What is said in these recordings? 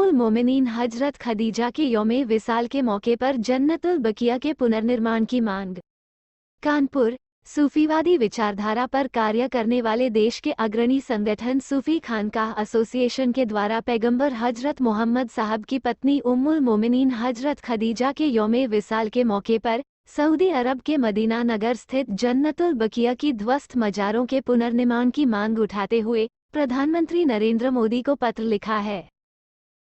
उम्मुल मोमिनीन हजरत खदीजा के यौमे विसाल के मौके पर जन्नतुल बकिया के पुनर्निर्माण की मांग। कानपुर। सूफीवादी विचारधारा पर कार्य करने वाले देश के अग्रणी संगठन सूफी खानकाह एसोसिएशन के द्वारा पैगंबर हजरत मोहम्मद साहब की पत्नी उम्मुल मोमिनीन हजरत खदीजा के यौमे विसाल के मौके पर सऊदी अरब के मदीना नगर स्थित जन्नतुल बकिया की ध्वस्त मजारों के पुनर्निर्माण की मांग उठाते हुए प्रधानमंत्री नरेंद्र मोदी को पत्र लिखा है।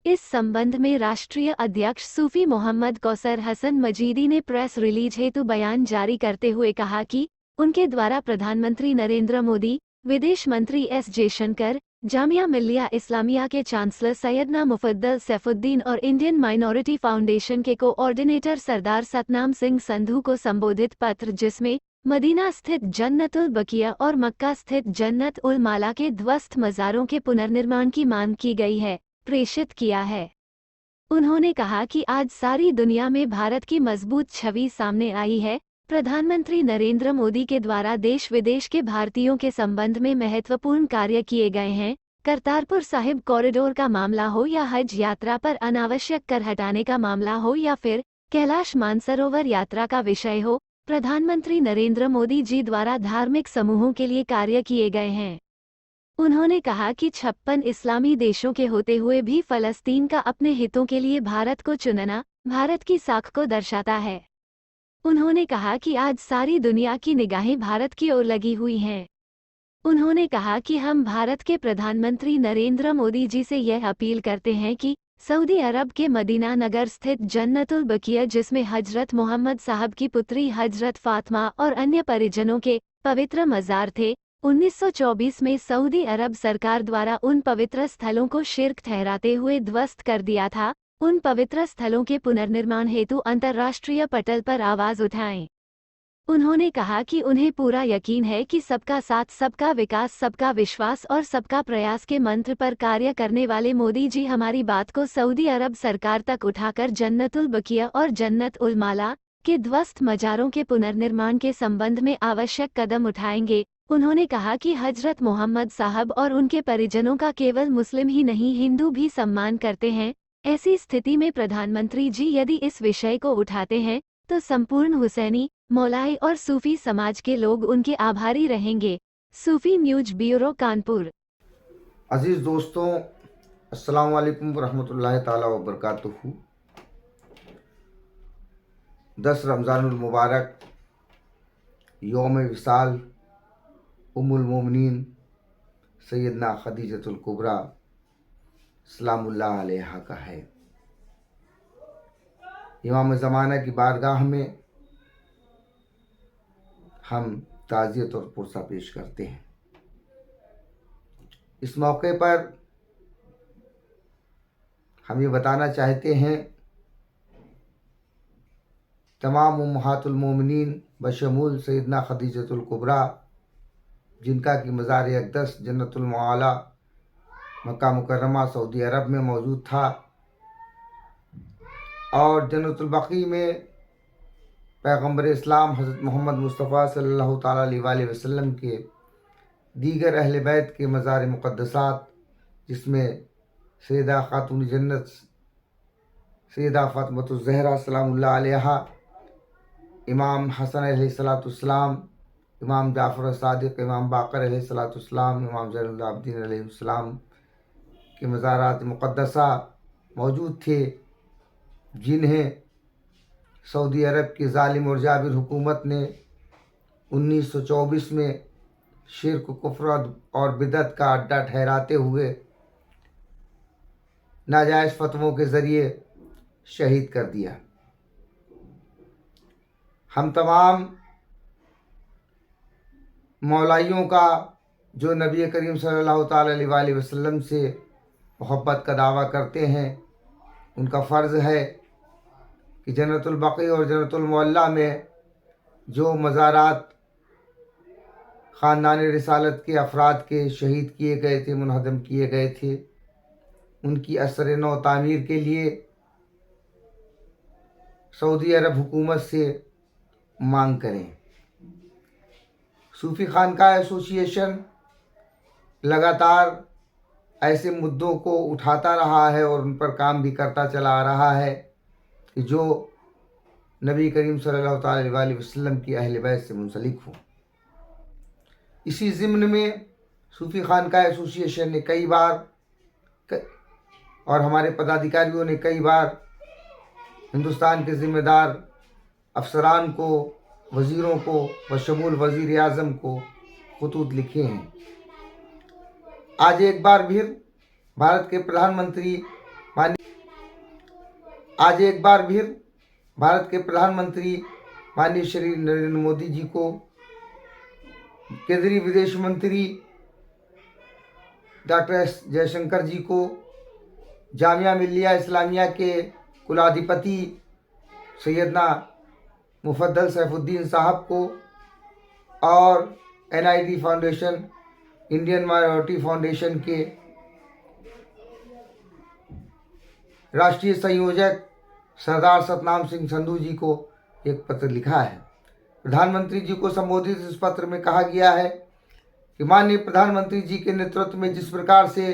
इस संबंध में राष्ट्रीय अध्यक्ष सूफी मोहम्मद कौसर हसन मजीदी ने प्रेस रिलीज हेतु बयान जारी करते हुए कहा कि उनके द्वारा प्रधानमंत्री नरेंद्र मोदी, विदेश मंत्री एस जयशंकर, जामिया मिल्लिया इस्लामिया के चांसलर सैयदना मुफद्दल सैफुद्दीन और इंडियन माइनॉरिटी फाउंडेशन के कोऑर्डिनेटर सरदार सतनाम सिंह संधू को संबोधित पत्र, जिसमें मदीना स्थित जन्नतुल बकिया और मक्का स्थित जन्नत उल माला के ध्वस्त मज़ारों के पुनर्निर्माण की मांग की गई है, प्रेषित किया है। उन्होंने कहा कि आज सारी दुनिया में भारत की मजबूत छवि सामने आई है। प्रधानमंत्री नरेंद्र मोदी के द्वारा देश विदेश के भारतीयों के संबंध में महत्वपूर्ण कार्य किए गए हैं। करतारपुर साहिब कॉरिडोर का मामला हो या हज यात्रा पर अनावश्यक कर हटाने का मामला हो या फिर कैलाश मानसरोवर यात्रा का विषय हो, प्रधानमंत्री नरेंद्र मोदी जी द्वारा धार्मिक समूहों के लिए कार्य किए गए हैं। उन्होंने कहा कि 56 इस्लामी देशों के होते हुए भी फलस्तीन का अपने हितों के लिए भारत को चुनना भारत की साख को दर्शाता है। उन्होंने कहा कि आज सारी दुनिया की निगाहें भारत की ओर लगी हुई हैं। उन्होंने कहा कि हम भारत के प्रधानमंत्री नरेंद्र मोदी जी से यह अपील करते हैं कि सऊदी अरब के मदीना नगर स्थित जन्नतुल बकिया, जिसमें हजरत मोहम्मद साहब की पुत्री हजरत फातिमा और अन्य परिजनों के पवित्र मज़ार थे, 1924 में सऊदी अरब सरकार द्वारा उन पवित्र स्थलों को शिर्क ठहराते हुए ध्वस्त कर दिया था। उन पवित्र स्थलों के पुनर्निर्माण हेतु अंतर्राष्ट्रीय पटल पर आवाज उठाएं। उन्होंने कहा कि उन्हें पूरा यकीन है कि सबका साथ, सबका विकास, सबका विश्वास और सबका प्रयास के मंत्र पर कार्य करने वाले मोदी जी हमारी बात को सऊदी अरब सरकार तक उठाकर जन्नतुल बकिया और जन्नत उल माला के ध्वस्त मज़ारों के पुनर्निर्माण के संबंध में आवश्यक कदम उठाएंगे। उन्होंने कहा कि हजरत मोहम्मद साहब और उनके परिजनों का केवल मुस्लिम ही नहीं, हिंदू भी सम्मान करते हैं। ऐसी स्थिति में प्रधानमंत्री जी यदि इस विषय को उठाते हैं तो संपूर्ण हुसैनी, मौलाई और सूफी समाज के लोग उनके आभारी रहेंगे। सूफी न्यूज ब्यूरो, कानपुर। अजीज़ दोस्तों, अस्सलाम वालेकुम रहमतुल्लाहि ताला व बरकातुहू। 10 रमज़ानुल मुबारक, यौम विसाल उम्मुल मोमिनीन सैयदना खदीजतुल कुबरा सलामुल्लाह अलैहा का है। इमाम ज़माना की बारगाह में हम ताज़ियत और पुरसा पेश करते हैं। इस मौके पर हम ये बताना चाहते हैं तमाम उम्महातुल मोमिनीन बशमूल सैयदना खदीजतुल कुबरा, जिनका कि मज़ार अक़दस जन्नतुल मआला मक्का मुकर्रमा सऊदी अरब में मौजूद था, और जन्नतुल बकी में पैगम्बर इस्लाम हज़रत मोहम्मद मुस्तफ़ा सल्लल्लाहु ताला अलैहि वसल्लम के दीगर अहले बैत के मज़ार मुक़द्दसात, जिसमें सैयदा खातून जन्नत सैयदा फ़ातिमतुज़ ज़हरा सलामुल्लाह अलैहा, इमाम हसन अलैहिस्सलाम, इमाम जाफ़र सादिक़, इमाम बाक़र अलैहिस्सलाम, इमाम ज़ैनुल आबिदीन अलैहिस्सलाम के मज़ारात मुक़द्दसा मौजूद थे, जिन्हें सऊदी अरब की ज़ालिम और जाबिर हुकूमत ने 1924 में शिर्क, कुफ्र और बिदअत का अड्डा ठहराते हुए नाजायज़ फतवों के ज़रिए शहीद कर दिया। हम तमाम मौलाइयों का जो नबी करीम सल्लल्लाहु ताला अलैहि वसल्लम से मोहब्बत का दावा करते हैं, उनका फ़र्ज़ है कि जन्नतुल बकी और जन्नतुल मुअल्ला में जो मज़ारात ख़ानदान रिसालत के अफराद के शहीद किए गए थे, मुनहदम किए गए थे, उनकी असर नौ तामीर के लिए सऊदी अरब हुकूमत से मांग करें। सूफ़ी खानकाह एसोसिएशन लगातार ऐसे मुद्दों को उठाता रहा है और उन पर काम भी करता चला आ रहा है कि जो नबी करीम सल्लल्लाहु अलैहि वसल्लम की अहले बैत से मुंसलिक हों। इसी ज़िम्न में सूफ़ी खानका एसोसिएशन ने कई बार और हमारे पदाधिकारियों ने कई बार हिंदुस्तान के ज़िम्मेदार अफसरान को, वज़ीरों को बशमूल वज़ीर आज़म को ख़ुतूत लिखे हैं। आज एक बार फिर भारत के प्रधानमंत्री माननीय श्री नरेंद्र मोदी जी को, केंद्रीय विदेश मंत्री डॉक्टर एस जयशंकर जी को, जामिया मिल्लिया इस्लामिया के कुलाधिपति सैयदना मुफद्दल सैफुद्दीन साहब को और NID foundation, Indian minority foundation के राष्ट्रीय संयोजक सरदार सतनाम सिंह संधू जी को एक पत्र लिखा है। प्रधानमंत्री जी को संबोधित इस पत्र में कहा गया है कि माननीय प्रधानमंत्री जी के नेतृत्व में जिस प्रकार से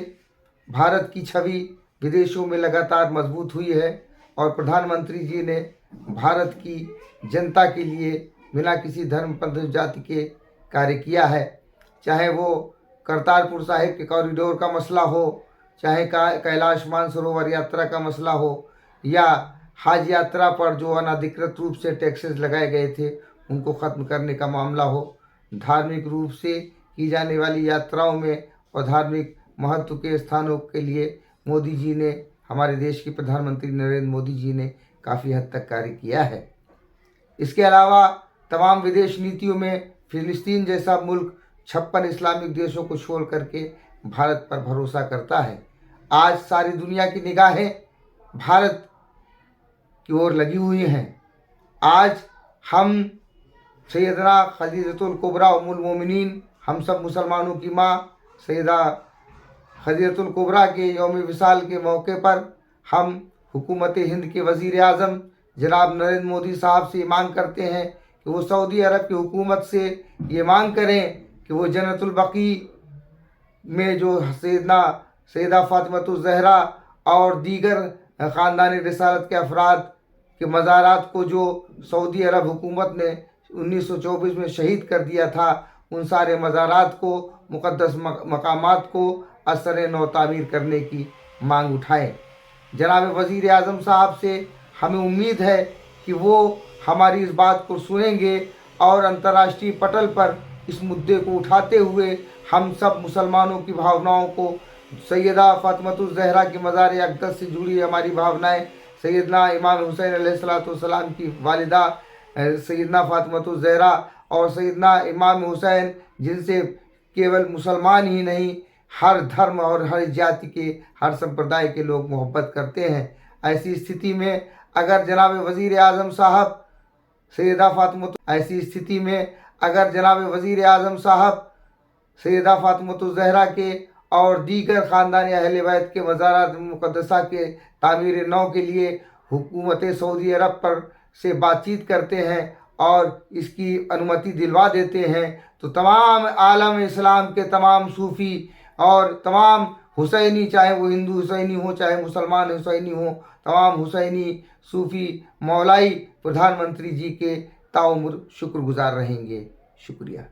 भारत की छवि विदेशों में लगातार मजबूत हुई है और प्रधानमंत्री जी ने भारत की जनता के लिए बिना किसी धर्म पंथ जाति के कार्य किया है, चाहे वो करतारपुर साहिब के कॉरिडोर का मसला हो, चाहे कैलाश मानसरोवर यात्रा का मसला हो, या हज यात्रा पर जो अनाधिकृत रूप से टैक्सेस लगाए गए थे उनको ख़त्म करने का मामला हो, धार्मिक रूप से की जाने वाली यात्राओं में और धार्मिक महत्व के स्थानों के लिए मोदी जी ने, हमारे देश के प्रधानमंत्री नरेंद्र मोदी जी ने काफ़ी हद तक कार्य किया है। इसके अलावा तमाम विदेश नीतियों में फ़िलिस्तीन जैसा मुल्क 56 इस्लामिक देशों को छोड़ करके भारत पर भरोसा करता है। आज सारी दुनिया की निगाहें भारत की ओर लगी हुई हैं। आज हम सैयदना खदीजतुल कुबरा उम्मुल मोमिनीन, हम सब मुसलमानों की माँ सैयदा खदीजतुल कुबरा के यौम विसाल के मौके पर हम हुकूमत हिंद के वज़ीर आज़म जनाब नरेंद्र मोदी साहब से मांग करते हैं कि वो सऊदी अरब की हुकूमत से ये मांग करें कि वो जन्नतुल बकी में जो सैयदा फातिमतुज़ ज़हरा और दीगर ख़ानदानी रिसालत के अफराद के मज़ारात को जो सऊदी अरब हुकूमत ने 1924 में शहीद कर दिया था, उन सारे मज़ारात को, मुक़द्दस मकामात को असर नौ तामीर करने की मांग उठाएं। जनाब वज़ीर आज़म साहब से हमें उम्मीद है कि वो हमारी इस बात को सुनेंगे और अंतर्राष्ट्रीय पटल पर इस मुद्दे को उठाते हुए हम सब मुसलमानों की भावनाओं को, सैयदा फातिमतुज़ ज़हरा के मज़ार अक़दस से जुड़ी हमारी भावनाएं, सैयदना इमाम हुसैन अलैहिस्सलाम की वालिदा सैयदना फातिमतुज़ ज़हरा और सैयदना इमाम हुसैन, जिनसे केवल मुसलमान ही नहीं हर धर्म और हर जाति के, हर संप्रदाय के लोग मोहब्बत करते हैं। ऐसी स्थिति में अगर जनाब वज़ीर आज़म साहब सैयदा फातिमतुज़ ज़हरा के और दीगर ख़ानदानी अहले बैत के मज़ारात मुक़द्दसा के तामीर नौ के लिए हुकूमत सऊदी अरब पर से बातचीत करते हैं और इसकी अनुमति दिलवा देते हैं, तो तमाम आलम इस्लाम के तमाम सूफ़ी और तमाम हुसैनी, चाहे वो हिंदू हुसैनी हो चाहे मुसलमान हुसैनी हो, तमाम हुसैनी सूफ़ी मौलाई प्रधानमंत्री जी के ताउम्र शुक्रगुज़ार रहेंगे। शुक्रिया।